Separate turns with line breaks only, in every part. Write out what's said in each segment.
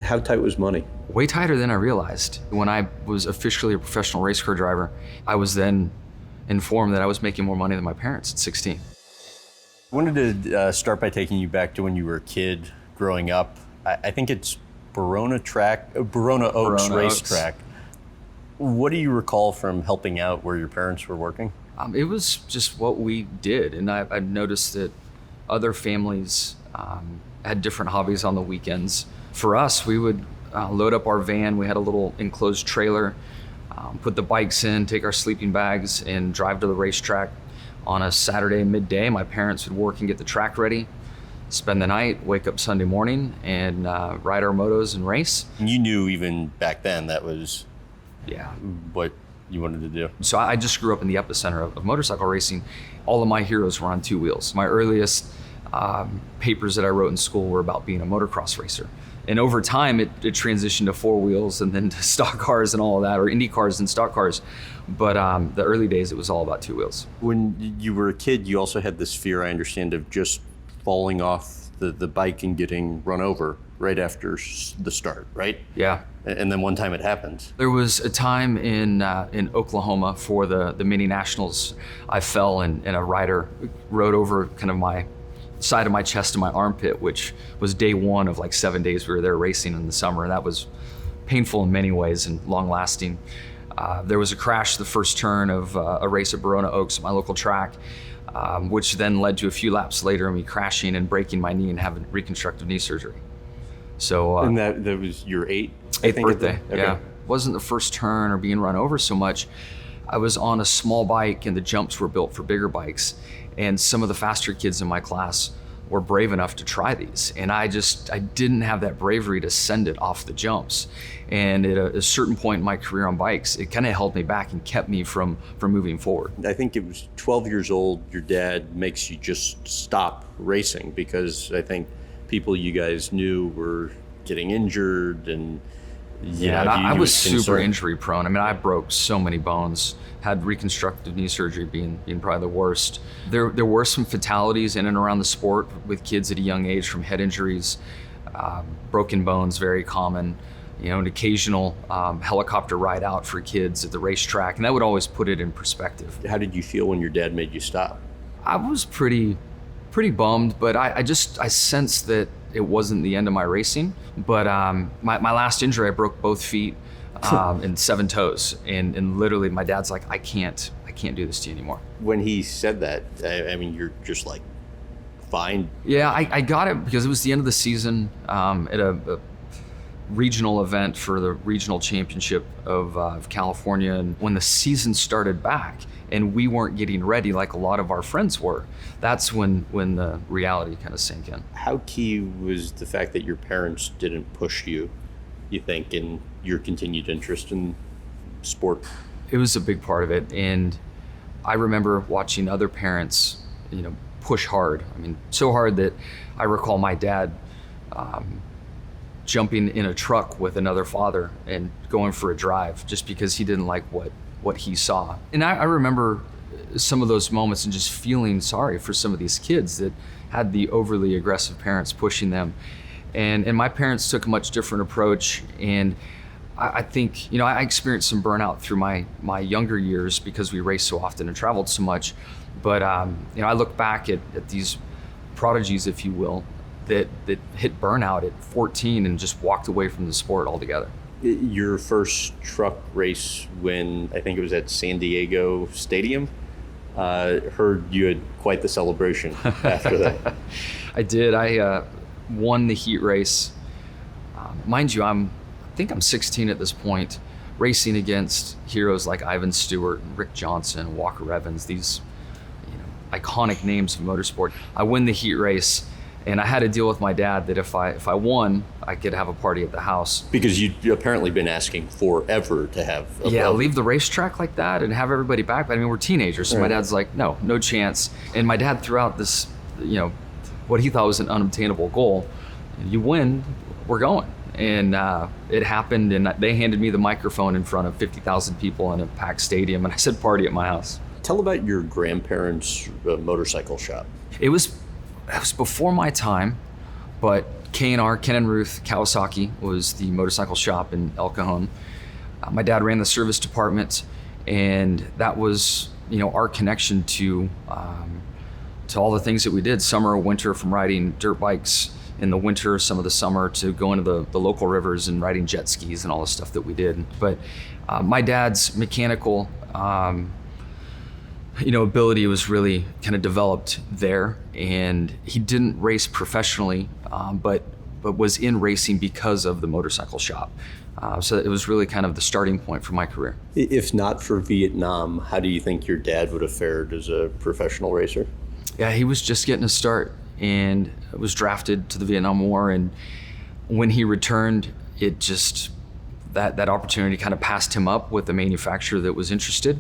How tight was money?
Way tighter than I realized. When I was officially a professional race car driver, I was then informed that I was making more money than my parents at 16.
I wanted to start by taking you back to when you were a kid growing up. I think it's Verona Oaks racetrack. What do you recall from helping out where your parents were working?
It was just what we did, and I've noticed that other families had different hobbies on the weekends. For us, we would load up our van. We had a little enclosed trailer, put the bikes in, take our sleeping bags, and drive to the racetrack on a Saturday midday. My parents would work and get the track ready, spend the night, wake up Sunday morning, and ride our motos and race.
And you knew even back then that was what you wanted to do.
So I just grew up in the epicenter of motorcycle racing. All of my heroes were on two wheels. My earliest papers that I wrote in school were about being a motocross racer. And over time, it transitioned to four wheels and then to stock cars and all of that, or Indy cars and stock cars. But the early days, it was all about two wheels.
When you were a kid, you also had this fear, I understand, of just falling off the bike and getting run over right after the start, right?
Yeah.
And then one time it happened.
There was a time in Oklahoma for the mini nationals. I fell and a rider rode over kind of my side of my chest and my armpit, which was day one of like 7 days we were there racing in the summer. And that was painful in many ways and long lasting. There was a crash the first turn of a race at Verona Oaks, my local track, which then led to a few laps later me crashing and breaking my knee and having reconstructive knee surgery. So
and that was your eighth
birthday.
Okay.
Yeah, wasn't the first turn or being run over so much. I was on a small bike and the jumps were built for bigger bikes, and some of the faster kids in my class were brave enough to try these, and I didn't have that bravery to send it off the jumps. And at a certain point in my career on bikes, it kind of held me back and kept me from moving forward.
I think it was 12 years old, your dad makes you just stop racing because I think people you guys knew were getting injured and
I was super injury prone. I mean, I broke so many bones, had reconstructive knee surgery being probably the worst. There were some fatalities in and around the sport with kids at a young age from head injuries, broken bones, very common, an occasional helicopter ride out for kids at the racetrack. And that would always put it in perspective.
How did you feel when your dad made you stop?
I was pretty bummed, but I sensed that it wasn't the end of my racing. But my last injury, I broke both feet and 7 toes, and literally my dad's like, I can't do this to you anymore.
When he said that, I mean, you're just like, fine.
Yeah, I got it because it was the end of the season at a regional event for the regional championship of California, and when the season started back and we weren't getting ready like a lot of our friends were, that's when the reality kind of sank in.
How key was the fact that your parents didn't push you think, in your continued interest in sport?
It was a big part of it, and I remember watching other parents, push hard. I mean, so hard that I recall my dad jumping in a truck with another father and going for a drive just because he didn't like what he saw. And I remember some of those moments and just feeling sorry for some of these kids that had the overly aggressive parents pushing them. And my parents took a much different approach. And I think, I experienced some burnout through my younger years because we raced so often and traveled so much. But, I look back at these prodigies, if you will, that hit burnout at 14 and just walked away from the sport altogether.
Your first truck race when I think it was at San Diego Stadium, heard you had quite the celebration after that.
I did. I won the heat race. Mind you, I think I'm 16 at this point, racing against heroes like Ivan Stewart, Rick Johnson, Walker Evans, these iconic names of motorsport. I win the heat race, and I had to deal with my dad that if I won, I could have a party at the house. Because
you'd apparently been asking forever to have
leave the racetrack like that and have everybody back. But I mean, we're teenagers, so my dad's like, no chance. And my dad threw out this, what he thought was an unobtainable goal. You win, we're going. And it happened, and they handed me the microphone in front of 50,000 people in a packed stadium, and I said, party at my house.
Tell about your grandparents' motorcycle shop.
It was before my time, but K&R, Ken and Ruth Kawasaki, was the motorcycle shop in El Cajon. My dad ran the service department, and that was, our connection to all the things that we did, summer, winter, from riding dirt bikes in the winter, some of the summer, to going to the local rivers and riding jet skis and all the stuff that we did. But my dad's mechanical ability was really kind of developed there, and he didn't race professionally, but was in racing because of the motorcycle shop. So it was really kind of the starting point for my career.
If not for Vietnam, how do you think your dad would have fared as a professional racer?
Yeah, he was just getting a start and was drafted to the Vietnam War. And when he returned, it just, that opportunity kind of passed him up with a manufacturer that was interested,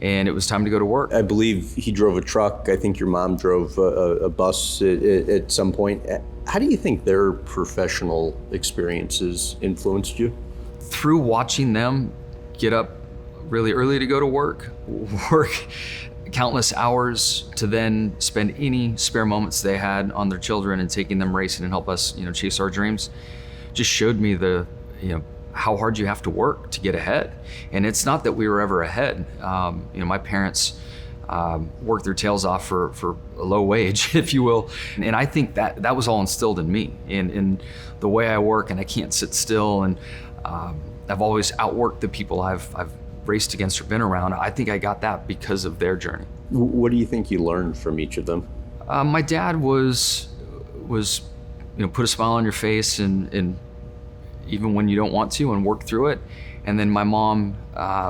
and it was time to go to work.
I believe he drove a truck. I think your mom drove a bus at some point. How do you think their professional experiences influenced you?
Through watching them get up really early to go to work countless hours, to then spend any spare moments they had on their children and taking them racing and help us, chase our dreams, just showed me how hard you have to work to get ahead. And it's not that we were ever ahead. My parents worked their tails off for a low wage, if you will. And I think that was all instilled in me, in the way I work, and I can't sit still. And I've always outworked the people I've raced against or been around. I think I got that because of their journey.
What do you think you learned from each of them?
My dad was put a smile on your face, and even when you don't want to, and work through it. And then my mom,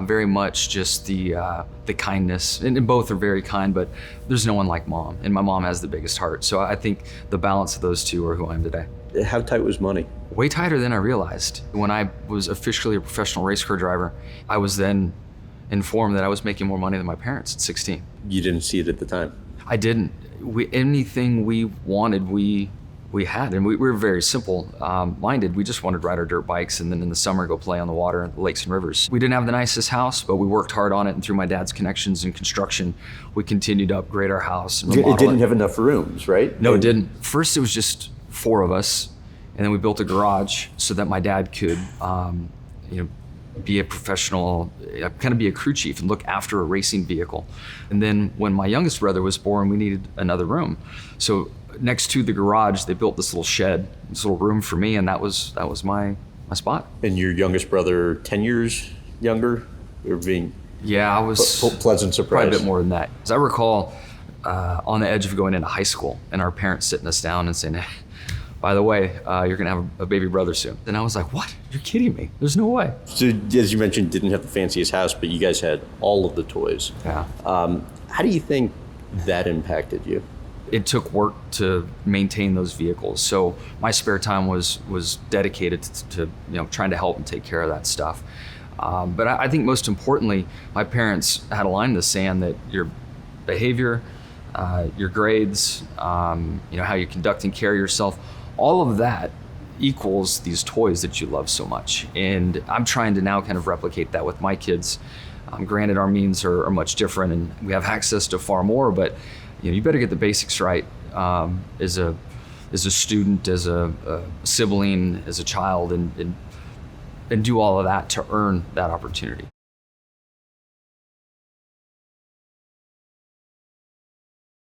very much just the kindness, and both are very kind, but there's no one like mom, and my mom has the biggest heart. So I think the balance of those two are who I am today.
How tight was money?
Way tighter than I realized. When I was officially a professional race car driver, I was then informed that I was making more money than my parents at 16.
You didn't see it at the time?
I didn't. Anything we wanted, we had, and we were very simple minded. We just wanted to ride our dirt bikes, and then in the summer go play on the water, the lakes and rivers. We didn't have the nicest house, but we worked hard on it, and through my dad's connections in construction, we continued to upgrade our house. And
it didn't have enough rooms, right?
No, it didn't. First, it was just 4 of us, and then we built a garage so that my dad could be a professional, kind of be a crew chief and look after a racing vehicle. And then when my youngest brother was born, we needed another room. So next to the garage, they built this little shed, this little room for me, and that was my spot.
And your youngest brother, 10 years younger? Or being
I was
pleasant surprise.
Probably a bit more than that. As I recall, on the edge of going into high school, and our parents sitting us down and saying, by the way, you're gonna have a baby brother soon. And I was like, what? You're kidding me. There's no way.
So as you mentioned, didn't have the fanciest house, but you guys had all of the toys.
Yeah.
How do you think that impacted you?
It took work to maintain those vehicles. So my spare time was dedicated to trying to help and take care of that stuff. But I think most importantly, my parents had a line in the sand that your behavior, your grades, how you conduct and carry yourself, all of that equals these toys that you love so much. And I'm trying to now kind of replicate that with my kids. Granted, our means are much different, and we have access to far more, but you better get the basics right as a student, as a sibling, as a child, and do all of that to earn that opportunity.